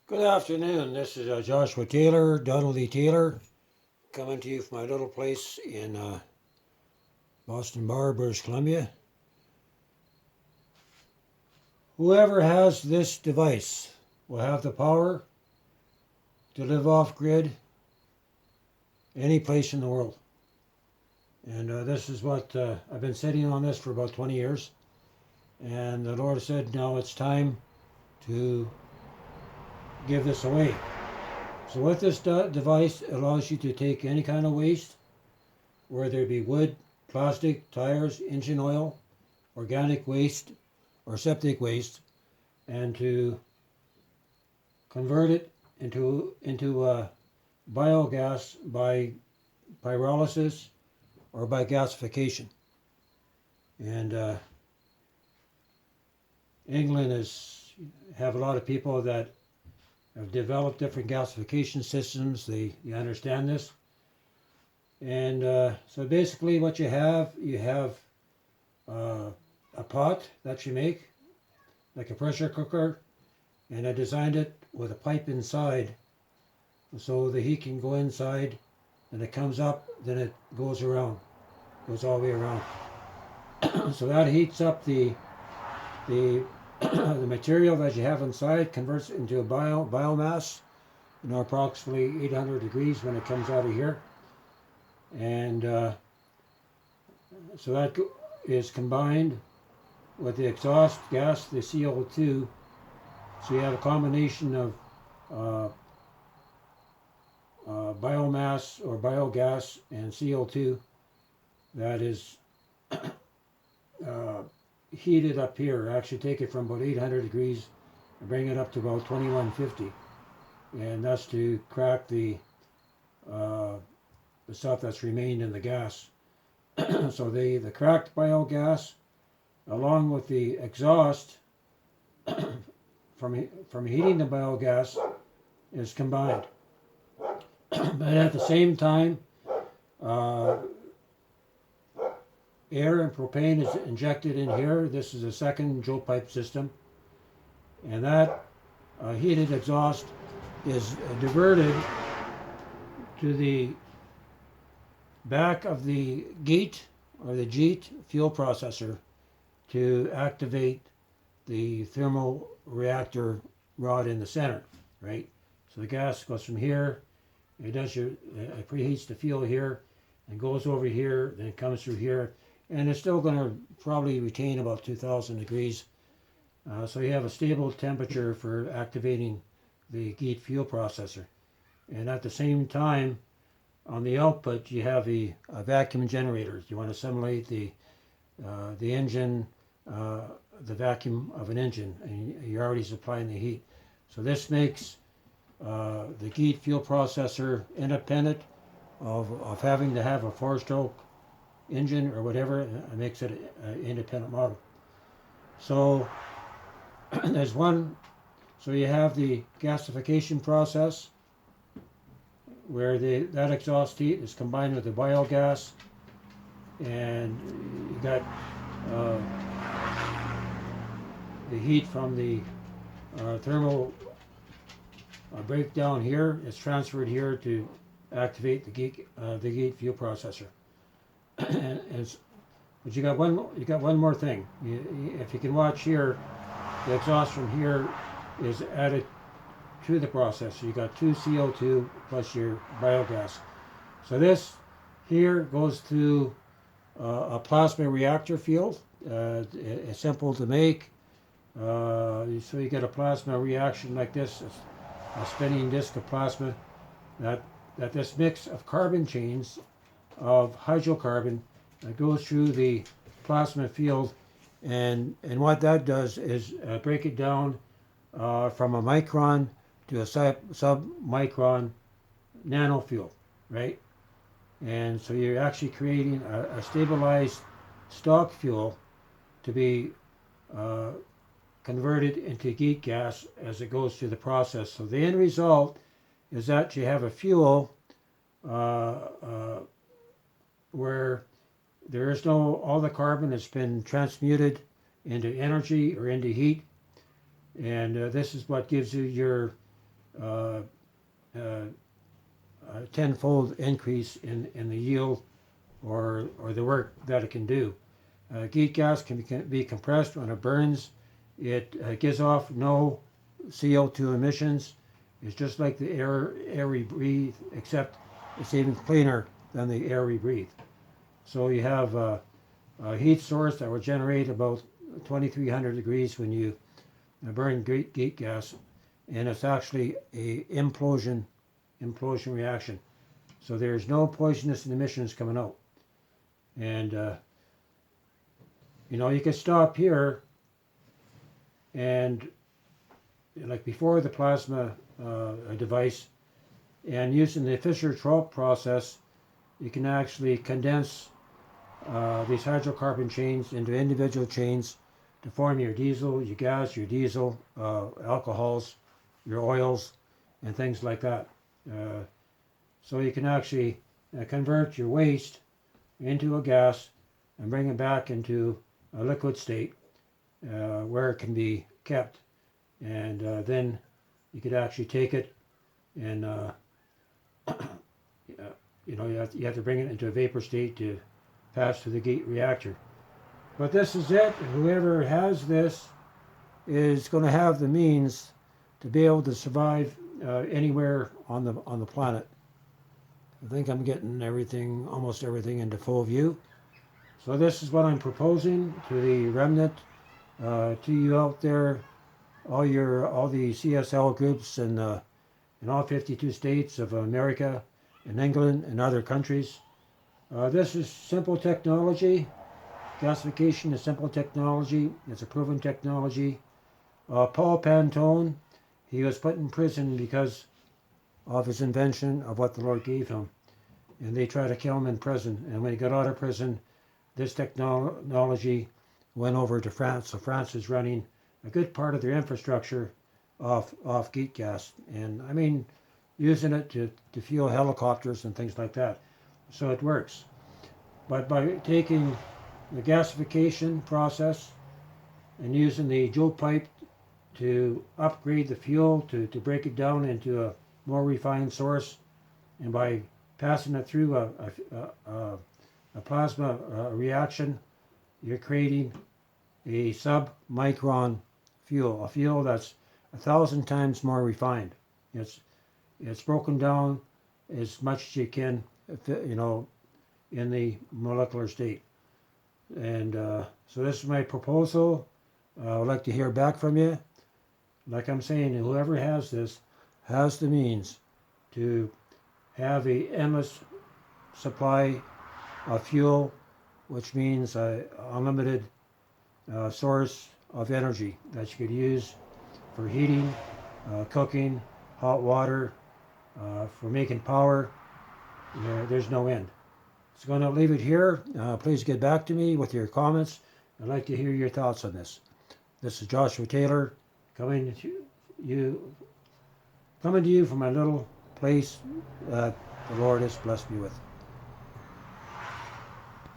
Good afternoon. This is Joshua Taylor, Donnelly Taylor, coming to you from my little place in Boston Bar, British Columbia. Whoever has this device will have the power to live off grid any place in the world. And this is what I've been sitting on this for about 20 years. And the Lord said, now it's time to give this away. So with this device, it allows you to take any kind of waste, whether it be wood, plastic, tires, engine oil, organic waste, or septic waste, and to convert it into biogas by pyrolysis or by gasification. And England have a lot of people that have developed different gasification systems. They understand this. And so basically what you have a pot that you make, like a pressure cooker, and I designed it with a pipe inside so the heat can go inside, and it comes up, then it goes around, goes all the way around. So that heats up the the material that you have inside, converts it into a biomass, approximately 800 degrees when it comes out of here. And so that is combined with the exhaust gas, the CO2. So you have a combination of biomass or biogas and CO2 that is heated up here. Actually take it from about 800 degrees and bring it up to about 2150, and that's to crack the stuff that's remained in the gas. So the cracked biogas along with the exhaust from heating the biogas is combined. But at the same time, air and propane is injected in here. This is a second Joepipe system, and that heated exhaust is diverted to the back of the GEET or the GEET fuel processor to activate the thermal reactor rod in the center, right? So the gas goes from here, it preheats the fuel here, and goes over here, then it comes through here, and it's still going to probably retain about 2000 degrees. So you have a stable temperature for activating the GEET fuel processor. And at the same time, on the output, you have a vacuum generator. You want to simulate the engine, the vacuum of an engine, and you're already supplying the heat. So this makes the GEET fuel processor independent of having to have a four-stroke engine or whatever. It makes it an independent model. So there's one. So you have the gasification process, where that exhaust heat is combined with the biogas, and you got the heat from the thermal breakdown here is transferred here to activate the GEET fuel processor. But you got one more thing. If you can watch here, the exhaust from here is added to the process. You got 2 CO2 plus your biogas. So this here goes to a plasma reactor field. It's simple to make. So you get a plasma reaction like this, a spinning disk of plasma, that this mix of carbon chains of hydrocarbon that goes through the plasma field, and what that does is break it down from a micron to a sub-micron nanofuel, right? And so you're actually creating a stabilized stock fuel to be converted into GEET gas as it goes through the process. So the end result is that you have a fuel where there is all the carbon has been transmuted into energy or into heat, and this is what gives you your a tenfold increase in the yield or the work that it can do. GEET gas can be compressed when it burns. It gives off no CO2 emissions. It's just like the air we breathe, except it's even cleaner than the air we breathe. So you have a heat source that will generate about 2300 degrees when you burn GEET gas, and it's actually a implosion reaction. So there's no poisonous emissions coming out. And you can stop here, and like before the plasma device, and using the Fischer-Tropsch process, you can actually condense these hydrocarbon chains into individual chains to form your diesel, your gas, your diesel, alcohols, your oils, and things like that. So you can actually convert your waste into a gas and bring it back into a liquid state where it can be kept. And then you could actually take it and you have to bring it into a vapor state to pass through the GEET reactor. But this is it. Whoever has this is going to have the means to be able to survive anywhere on the planet. I think I'm getting almost everything into full view. So this is what I'm proposing to the Remnant, to you out there, all the CSL groups in all 52 states of America, and England, and other countries. This is simple technology. Gasification is simple technology. It's a proven technology. Paul Pantone, he was put in prison because of his invention of what the Lord gave him. And they tried to kill him in prison. And when he got out of prison, this technology went over to France. So France is running a good part of their infrastructure off GEET gas. And I mean, using it to fuel helicopters and things like that. So it works. But by taking the gasification process and using the Joepipe to upgrade the fuel, to break it down into a more refined source, and by passing it through a plasma reaction, you're creating a sub-micron fuel, a fuel that's 1,000 times more refined. It's broken down as much as you can, in the molecular state. And so this is my proposal. I would like to hear back from you. Like I'm saying, whoever has this has the means to have a endless supply of fuel, which means an unlimited source of energy that you could use for heating, cooking, hot water, for making power. There's no end. So I'm going to leave it here. Please get back to me with your comments. I'd like to hear your thoughts on this. This is Joshua Taylor coming to you from my little place that the Lord has blessed me with.